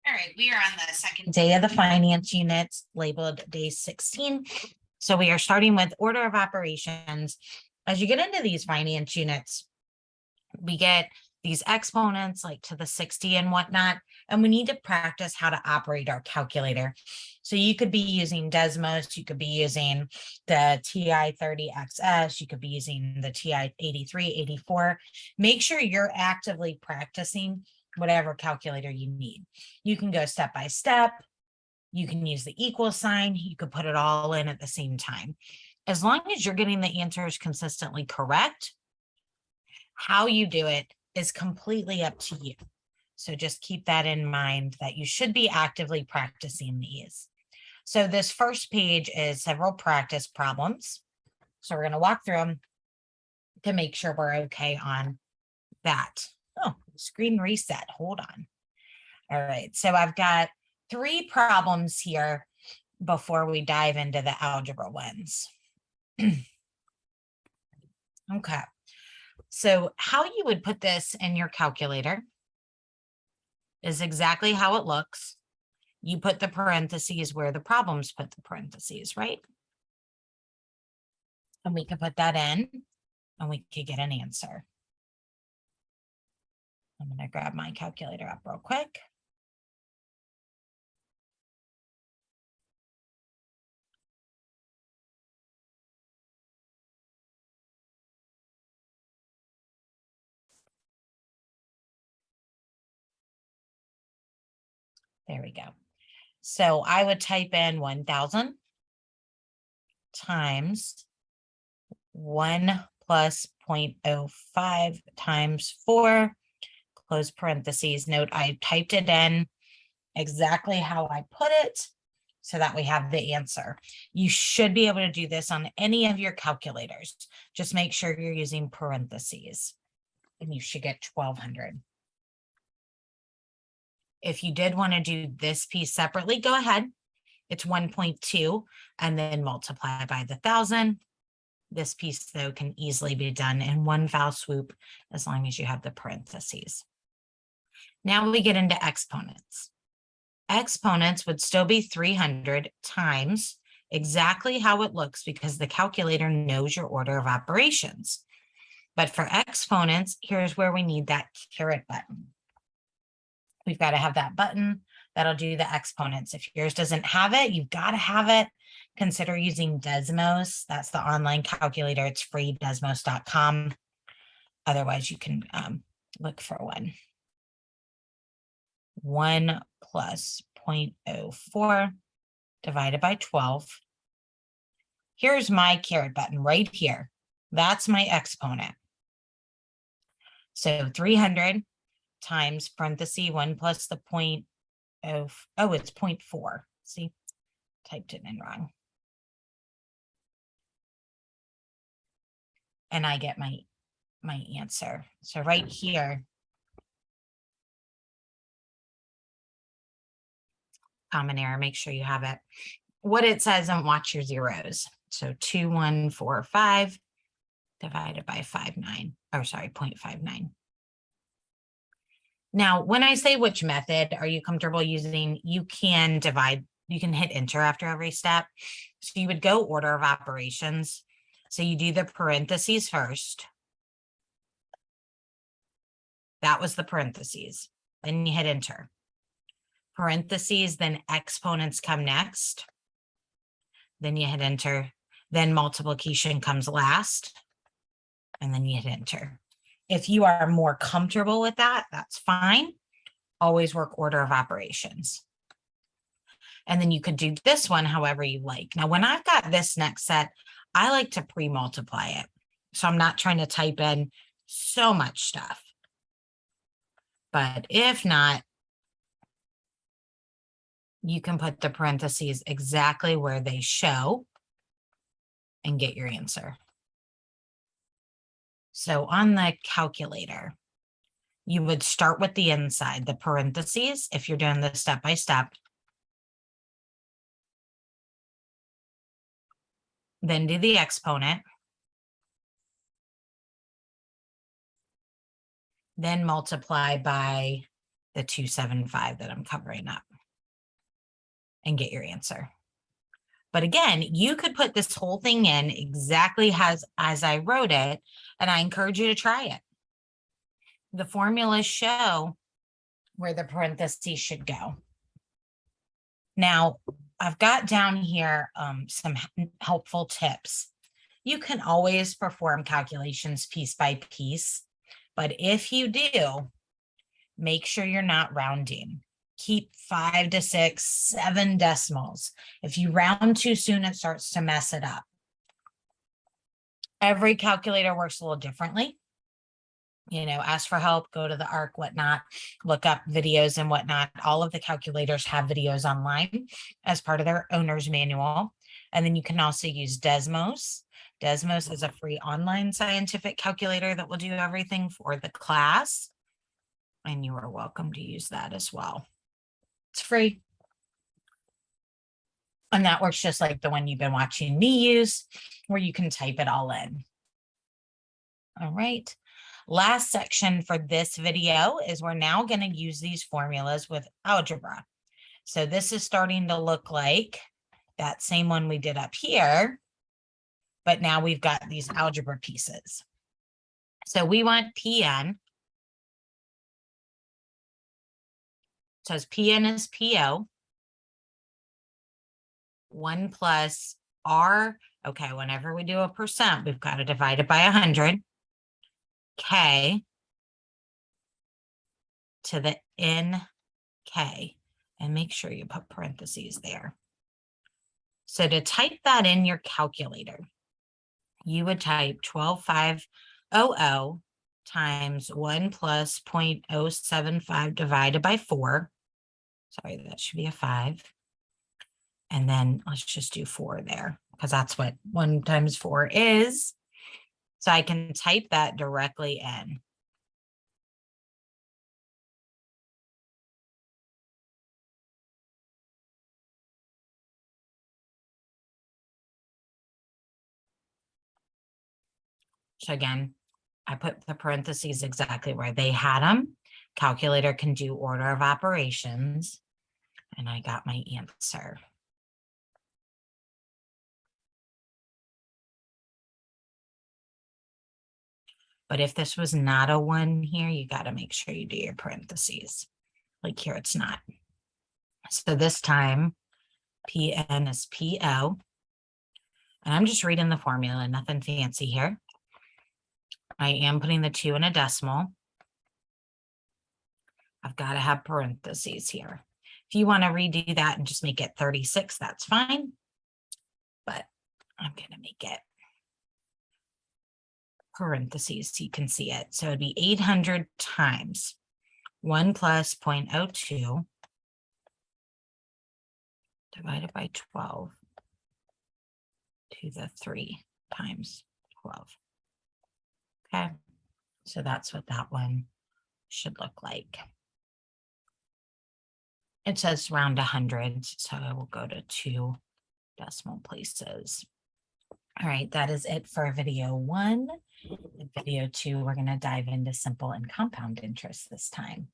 All right, we are on the second day of the finance units labeled day 16. So we are starting with order of operations. As you get into these finance units, we get these exponents like to the 60 and whatnot, and we need to practice how to operate our calculator. So you could be using Desmos, you could be using the TI-30XS, you could be using the TI-83, 84. Make sure you're actively practicing whatever calculator you need. You can go step by step. You can use the equal sign. You could put it all in at the same time. As long as you're getting the answers consistently correct, how you do it is completely up to you. So just keep that in mind that you should be actively practicing these. So this first page is several practice problems. So we're going to walk through them to make sure we're okay on that. Oh, screen reset. Hold on. All right. So I've got 3 problems here before we dive into the algebra ones. Okay. So how you would put this in your calculator is exactly how it looks. You put the parentheses where the problems put the parentheses, right? And we can put that in and we could get an answer. I'm going to grab my calculator up real quick. There we go. So I would type in 1,000 times 1 plus 0.05 times 4, close parentheses. Note I typed it in exactly how I put it so that we have the answer. You should be able to do this on any of your calculators. Just make sure you're using parentheses and you should get 1,200. If you did want to do this piece separately, go ahead. It's 1.2 and then multiply by the 1,000. This piece, though, can easily be done in one foul swoop as long as you have the parentheses. Now we get into exponents. Exponents would still be 300 times exactly how it looks because the calculator knows your order of operations. But for exponents, here's where we need that caret button. We've got to have that button that'll do the exponents. If yours doesn't have it, you've got to have it. Consider using Desmos. That's the online calculator. It's free, desmos.com. Otherwise, you can look for one. 1 plus 0.04 divided by 12. Here's my caret button right here. That's my exponent. So 300 times parenthesis 1 plus the it's 0.4. See, typed it in wrong. And I get my answer. So right here, common error, make sure you have it. What it says, and watch your zeros. So 2145 divided by 0.59. Now, when I say which method are you comfortable using, you can divide, you can hit enter after every step. So you would go order of operations. So you do the parentheses first. That was the parentheses. Then you hit enter. Parentheses, then exponents come next. Then you hit enter. Then multiplication comes last. And then you hit enter. If you are more comfortable with that, that's fine. Always work order of operations. And then you could do this one however you like. Now, when I've got this next set, I like to pre-multiply it. So I'm not trying to type in so much stuff. But if not, you can put the parentheses exactly where they show and get your answer. So on the calculator, you would start with the inside, the parentheses, if you're doing this step by step. Then do the exponent. Then multiply by the 275 that I'm covering up and get your answer. But again, you could put this whole thing in exactly as I wrote it, and I encourage you to try it. The formulas show where the parentheses should go. Now, I've got down here some helpful tips. You can always perform calculations piece by piece, but if you do, make sure you're not rounding. Keep 5 to 6, 7 decimals. If you round too soon, it starts to mess it up. Every calculator works a little differently. You know, ask for help, go to the ARC, whatnot, look up videos and whatnot. All of the calculators have videos online as part of their owner's manual. And then you can also use Desmos. Desmos is a free online scientific calculator that will do everything for the class. And you are welcome to use that as well. It's free. And that works just like the one you've been watching me use, where you can type it all in. All right. Last section for this video is we're now going to use these formulas with algebra. So this is starting to look like that same one we did up here, but now we've got these algebra pieces. So we want Pn. So Pn is Po. 1 plus R. Okay, whenever we do a percent, we've got to divide it by 100. K to the NK, and make sure you put parentheses there. So to type that in your calculator, you would type 12,500 times 1 plus 0.075 divided by 4. Sorry, that should be a 5. And then let's just do 4 there, because that's what 1 times 4 is. So I can type that directly in. So again, I put the parentheses exactly where they had them. Calculator can do order of operations. And I got my answer. But if this was not a 1 here, you got to make sure you do your parentheses. Like here, it's not. So this time, Pn is Po. And I'm just reading the formula, nothing fancy here. I am putting the 2 in a decimal. I've got to have parentheses here. If you want to redo that and just make it 36, that's fine. But I'm going to make it parentheses so you can see it. So it'd be 800 times 1 plus 0.02 divided by 12 to the 3 times 12. Okay, so that's what that one should look like. It says round 100, so I will go to 2 decimal places. All right, that is it for video 1. In video 2, we're going to dive into simple and compound interest this time.